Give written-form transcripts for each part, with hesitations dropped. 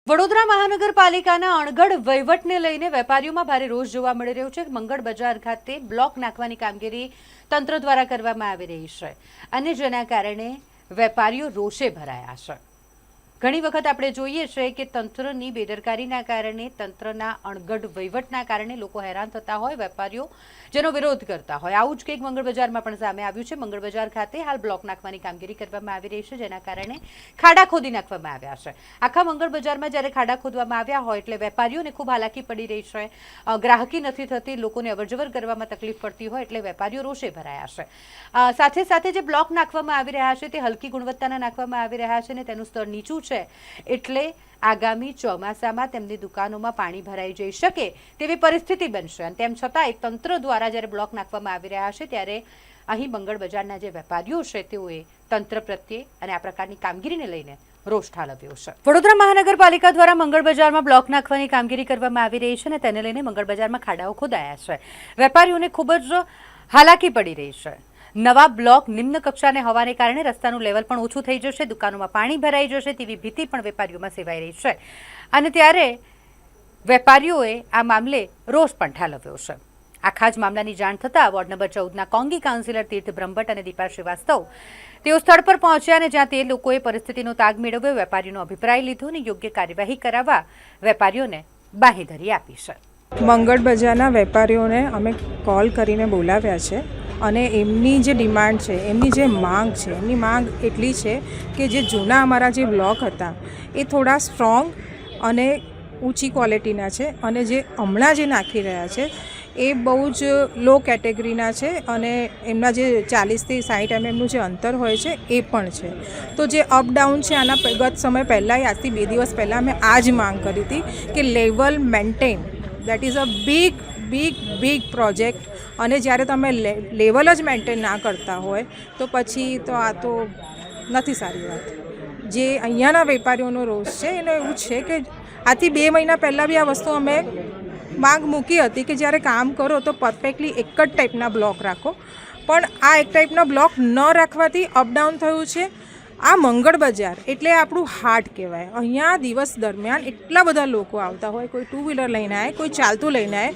વડોદરા મહાનગરપાલિકાના અણઘડ વહીવટને લઈને વેપારીઓમાં ભારે રોષ જોવા મળી રહ્યો છે। મંગળ બજાર ખાતે બ્લોક નાખવાની કામગીરી તંત્ર દ્વારા કરવામાં આવી રહી છે અને જેના કારણે વેપારીઓ રોષે ભરાયા છે। ઘણી વખત આપણે જોઈએ છે કે તંત્રની બેદરકારીના કારણે તંત્રના અણઘડ વહીવટના કારણે લોકો હેરાન થતા હોય, વેપારીઓ જેનો વિરોધ કરતા હોય। આવું જ કંઈક મંગળ બજારમાં પણ સામે આવ્યું છે। મંગળ બજાર ખાતે હાલ બ્લોક નાખવાની કામગીરી કરવામાં આવી રહી છે, જેના કારણે ખાડા ખોદી નાખવામાં આવ્યા છે। આખા મંગળ બજારમાં જ્યારે ખાડા ખોદવામાં આવ્યા હોય એટલે વેપારીઓને ખૂબ હાલાકી પડી રહી છે, ગ્રાહકી નથી થતી, લોકોને અવરજવર કરવામાં તકલીફ પડતી હોય એટલે વેપારીઓ રોષે ભરાયા છે। સાથે સાથે જે બ્લોક નાખવામાં આવી રહ્યા છે તે હલકી ગુણવત્તાના નાખવામાં આવી રહ્યા છે અને તેનું સ્તર નીચું છે, એટલે આગામી ચોમાસામાં તેમની દુકાનોમાં પાણી ભરાઈ જઈ શકે તેવી પરિસ્થિતિ બનશે। અને તેમ છતાં તંત્ર દ્વારા જ્યારે બ્લોક નાખવામાં આવી રહ્યા છે ત્યારે અહીં મંગળ બજારના જે વેપારીઓ છે તેઓએ તંત્ર પ્રત્યે અને આ પ્રકારની કામગીરીને લઈને રોષ ઠાલવ્યો છે। વડોદરા મહાનગરપાલિકા દ્વારા મંગળ બજારમાં બ્લોક નાખવાની કામગીરી કરવામાં આવી રહી છે અને તેને લઈને મંગળ બજારમાં ખાડાઓ ખોદાયા છે। વેપારીઓને ખૂબ જ હાલાકી પડી રહી છે। નવા બ્લોક નિમ્ન કક્ષાને હોવાને કારણે રસ્તાનું લેવલ પણ ઓછું થઈ જશે, દુકાનોમાં પાણી ભરાઈ જશે તેવી ભીતિ પણ વેપારીઓમાં સેવાઈ રહી છે અને ત્યારે વેપારીઓએ આ મામલે રોષ પણ ઠાલવ્યો છે। આખા જ મામલાની જાણ થતાં વોર્ડ નંબર 14ના કોંગી કાઉન્સિલર તીર્થ બ્રહ્મભટ્ટ અને દીપા શ્રીવાસ્તવ તેઓ સ્થળ પર પહોંચ્યા અને જ્યાં તે લોકોએ પરિસ્થિતિનો તાગ મેળવ્યો, વેપારીનો અભિપ્રાય લીધો અને યોગ્ય કાર્યવાહી કરાવવા વેપારીઓને બાંહેધરી આપી છે। મંગળ બજારના વેપારીઓને અમે કોલ કરીને બોલાવ્યા છે અને એમની જે ડિમાન્ડ છે, એમની જે માંગ છે, એમની માંગ એટલી છે કે જે જૂના અમારા જે બ્લોક હતા એ થોડા સ્ટ્રોંગ અને ઊંચી ક્વોલિટીના છે અને જે હમણાં જે નાખી રહ્યા છે એ બહુ જ લો કેટેગરીના છે અને એમના જે 40થી 60 એમએમનું જે અંતર હોય છે એ પણ છે। તો જે અપડાઉન છે આના ગત સમય પહેલાં, આજથી 2 દિવસ પહેલાં અમે આ જ માંગ કરી હતી કે level maintain, that is a big project અને જ્યારે તમે લેવલ જ મેન્ટેન ના કરતા હોય તો પછી તો આ તો નથી સારી વાત। જે અહીંયાના વેપારીઓનો રોષ છે એનો એવું છે કે આથી 2 મહિના પહેલાં બી આ વસ્તુ અમે માંગ મૂકી હતી કે જ્યારે કામ કરો તો પરફેક્ટલી એક જ ટાઈપના બ્લોક રાખો, પણ આ એક ટાઈપના બ્લોક ન રાખવાથી અપડાઉન થયું છે। આ મંગળ બજાર એટલે આપણું હાર્ટ કહેવાય। અહીંયા દિવસ દરમિયાન એટલા બધા લોકો આવતા હોય, કોઈ 2 વ્હીલર લઈને આવે, કોઈ ચાલતું લઈને આવે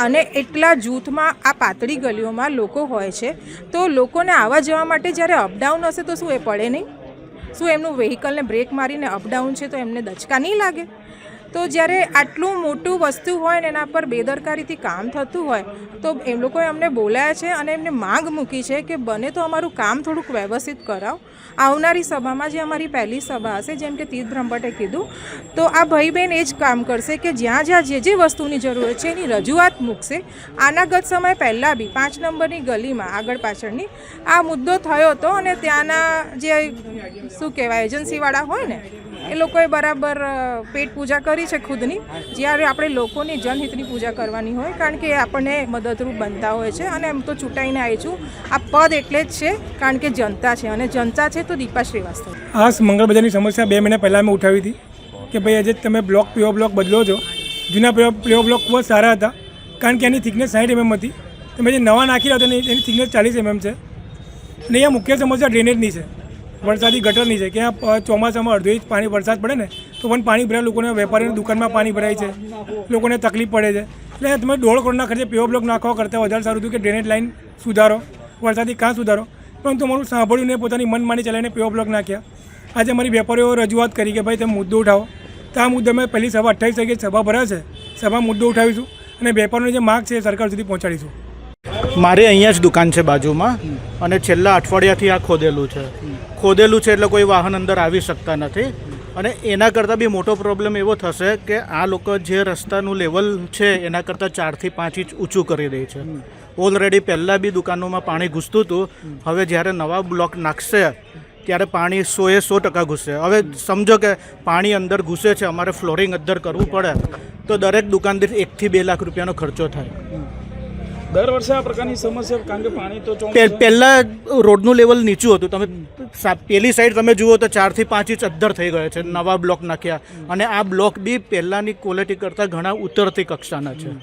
અને એટલા જૂથમાં આ પાતળી ગલીઓમાં લોકો હોય છે, તો લોકોને આવવા જવા માટે જ્યારે અપડાઉન હશે તો શું એ પડે નહીં? શું એમનું વ્હીકલને બ્રેક મારીને અપડાઉન છે તો એમને દચકા નહીં લાગે? તો જ્યારે આટલું મોટું વસ્તુ હોય ને એના પર બેદરકારીથી કામ થતું હોય તો એ લોકોએ અમને બોલાયા છે અને એમને માંગ મૂકી છે કે બને તો અમારું કામ થોડુંક વ્યવસ્થિત કરાવો। આવનારી સભામાં જે અમારી પહેલી સભા હશે, જેમ કે તીર્થ બ્રહ્મભટ્ટે કીધું, તો આ ભાઈ બહેન એ જ કામ કરશે કે જ્યાં જ્યાં જે વસ્તુની જરૂર છે એની રજૂઆત મૂકશે। આના ગત સમય પહેલાં બી 5 નંબરની ગલીમાં આગળ પાછળની આ મુદ્દો થયો હતો અને ત્યાંના જે શું કહેવાય એજન્સીવાળા હોય ને એ લોકોએ બરાબર પેટ પૂજા કરી છે ખુદની, જ્યારે આપણે લોકોની જનહિતની પૂજા કરવાની હોય, કારણ કે આપણને મદદરૂપ બનતા હોય છે અને એમ તો ચૂંટાઈને આવી છું। આ પદ એટલે જ છે કારણ કે જનતા છે અને જનતા છે તો દીપા શ્રીવાસ્તવ। આ મંગળ બજારની સમસ્યા 2 મહિના પહેલાં મેં ઉઠાવી હતી કે ભાઈ આજે તમે પ્યોર બ્લોક બદલો છો। જૂના પ્યોર બ્લોક ખૂબ જ સારા હતા કારણ કે એની થિકનેસ 60 mm હતી, તમે જે નવા નાખી રહ્યા હતા એની થિકનેસ 40 mm છે અને અહીંયા મુખ્ય સમસ્યા ડ્રેનેજની છે, વરસાદી ગટરની છે કે ચોમાસામાં અડધો ઇંચ પાણી વરસાદ પડે ને તો પણ પાણી ભરાય, લોકોને વેપારીની દુકાનમાં પાણી ભરાય છે, લોકોને તકલીફ પડે છે। એટલે તમે 1.5 કરોડના ખર્ચે પ્યોર બ્લોક નાખવા કરતાં વધારે સારું હતું કે ડ્રેનેજ લાઇન સુધારો, વરસાદી કાં સુધારો, પરંતુ અમારું સાંભળ્યું ને પોતાની મનમાની ચલાવીને પ્યોર બ્લોક નાખ્યા। આજે અમારી વેપારીઓ રજૂઆત કરી કે ભાઈ તમે મુદ્દો ઉઠાવો, તો આ મુદ્દે અમે પહેલી સભા 28 તારીખે સભા ભરાશે, સભા મુદ્દો ઉઠાવીશું અને વેપારીઓની જે માગ છે એ સરકાર સુધી પહોંચાડીશું। મારે અહીંયા જ દુકાન છે બાજુમાં અને છેલ્લા અઠવાડિયાથી આ ખોદેલું છે એટલે કોઈ વાહન અંદર આવી શકતા નથી અને એના કરતાં બી મોટો પ્રોબ્લેમ એવો થશે કે આ લોકો જે રસ્તાનું લેવલ છે એના કરતાં 4 થી 5 ઇંચ ઊંચું કરી દે છે। ઓલરેડી પહેલાં બી દુકાનોમાં પાણી ઘૂસતું હતું, હવે જ્યારે નવા બ્લોક નાખશે ત્યારે પાણી 100% ઘૂસશે। હવે સમજો કે પાણી અંદર ઘૂસે છે, અમારે ફ્લોરિંગ અંદર કરવું પડે તો દરેક દુકાન દીઠ 1 થી 2 લાખ રૂપિયાનો ખર્ચો થાય। દર વર્ષે આ પ્રકારની સમસ્યા, કારણ કે પાણી તો પહેલાં રોડનું લેવલ નીચું હતું, તમે પેલી સાઈડ તમે જુઓ તો 4 થી 5 ઇંચ અદ્ધર થઈ ગયો છે, નવા બ્લોક નાખ્યા અને આ બ્લોક બી પહેલાંની ક્વોલિટી કરતાં ઘણા ઉતરતી કક્ષાના છે।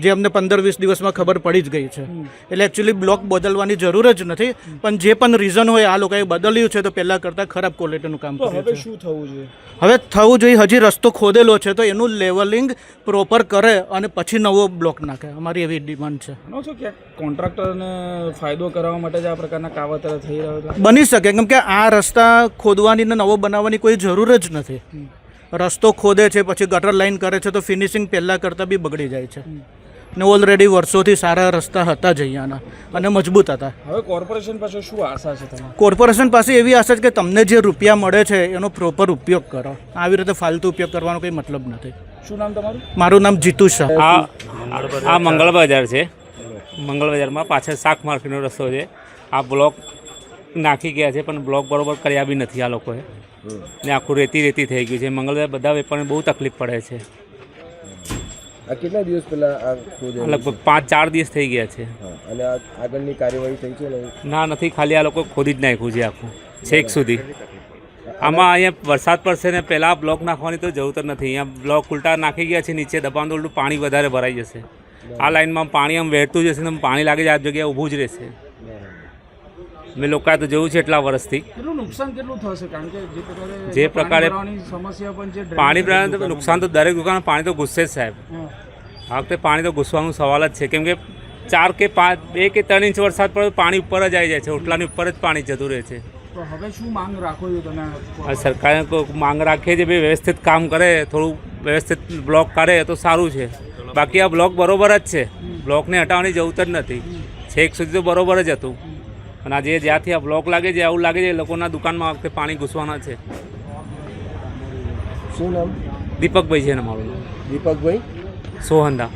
જે અમને 15-20 દિવસમાં ખબર પડી જ ગઈ છે. એટલે એકચ્યુઅલી બ્લોક બદલવાની જરૂર જ નથી, પણ જે પણ રીઝન હોય આ લોકોએ બદલ્યું છે તો પહેલાં કરતાં ખરાબ ક્વોલિટીનું કામ તો કરે હવે છે. શું થવું જોઈએ? હવે થવું જોઈએ, હજી રસ્તો ખોદેલો છે તો એનું લેવલિંગ પ્રોપર કરે અને પછી નવો બ્લોક નાખે, અમારી એવી ડિમાન્ડ છે. જાણો છો કે કોન્ટ્રાક્ટરને ફાયદો કરાવવા માટે જ આ પ્રકારના કાવતરા થઈ રહ્યો છે? બની શકે, કેમ કે આ રસ્તા ખોદવાની ને નવો બનાવવાની કોઈ જરૂર જ નથી. રસ્તો ખોદે છે પછી ગટર લાઈન કરે છે તો ફિનિશિંગ પહેલાં કરતાં બી બગડી જાય છે. ને ઓલરેડી વર્ષોથી સારા રસ્તા હતા જ અહીંયાના અને મજબૂત હતા. હવે કોર્પોરેશન પાસે શું આશા છે તમારી? કોર્પોરેશન પાસે એવી આશા છે કે તમને જે રૂપિયા મળે છે એનો પ્રોપર ઉપયોગ કરો, આવી રીતે ફાલતુ ઉપયોગ કરવાનો કંઈ મતલબ નથી. શું નામ તમારું? મારું નામ જીતુ શાહ. આ મંગળ બજાર છે. મંગળ બજારમાં પાછળ શાક માર્કેટનો રસ્તો છે. આ બ્લોક નાખી ગયા છે પણ બ્લોક બરોબર કર્યા બી નથી આ લોકોએ, ને આખું રેતી થઈ ગયું છે. મંગળ બજાર બધા વેપારને બહુ તકલીફ પડે છે. આ કેટલા દિવસ પહેલા આ ખોદેલું? લગભગ 5-4 દિવસ થઈ ગયા છે. અને આ આગળની કાર્યવાહી થઈ છે ને? ના, નથી. ખાલી આ લોકો ખોદી જ નાખ્યું છે આખું છેક સુધી. આમાં અહીંયા વરસાદ પડશે ને પહેલાં બ્લોક નાખવાની તો જરૂર જ નથી. અહીંયા બ્લોક ઉલટા નાખી ગયા છે, નીચે દબાણ તો ઉલટું પાણી વધારે ભરાઈ જશે. આ લાઈનમાં પાણી આમ વહેતું જશે ને પાણી લાગે છે આ જગ્યાએ ઊભું જ રહેશે. મેં લોકોએ તો જોયું છે એટલા વર્ષથી. કેટલું નુકસાન કેટલું થશે? કારણ કે જે પ્રકારે પાણી ભરાવાની સમસ્યા પણ છે, પાણી પ્રમાણે નુકસાન તો દરેક દુકાન પાણી તો ઘૂસશે જ સાહેબ. આ વખતે પાણી તો ઘૂસવાનો સવાલ જ છે, કેમ કે 4 કે 5, 2 કે 3 ઇંચ વરસાદ પડે પાણી ઉપર જ આવી જાય છે. ઓટલાની ઉપર જ પાણી જતું રહે છે. તો હવે શું માંગ રાખો છો તમે? આ સરકારે માંગ રાખીએ છે ભાઈ વ્યવસ્થિત કામ કરે, થોડું વ્યવસ્થિત બ્લોક કરે તો સારું છે. બાકી આ બ્લોક બરોબર જ છે, બ્લોકને હટાવવાની જરૂર જ નથી. છેક સુધી તો બરોબર જ હતું. અને આજે જ્યાંથી આ બ્લોક લાગે છે એવું લાગે છે એ લોકોના દુકાનમાં આ વખતે પાણી ઘૂસવાના છે. શું નામ? દીપકભાઈ છે ને મારું નામ, દીપકભાઈ સોહંદા.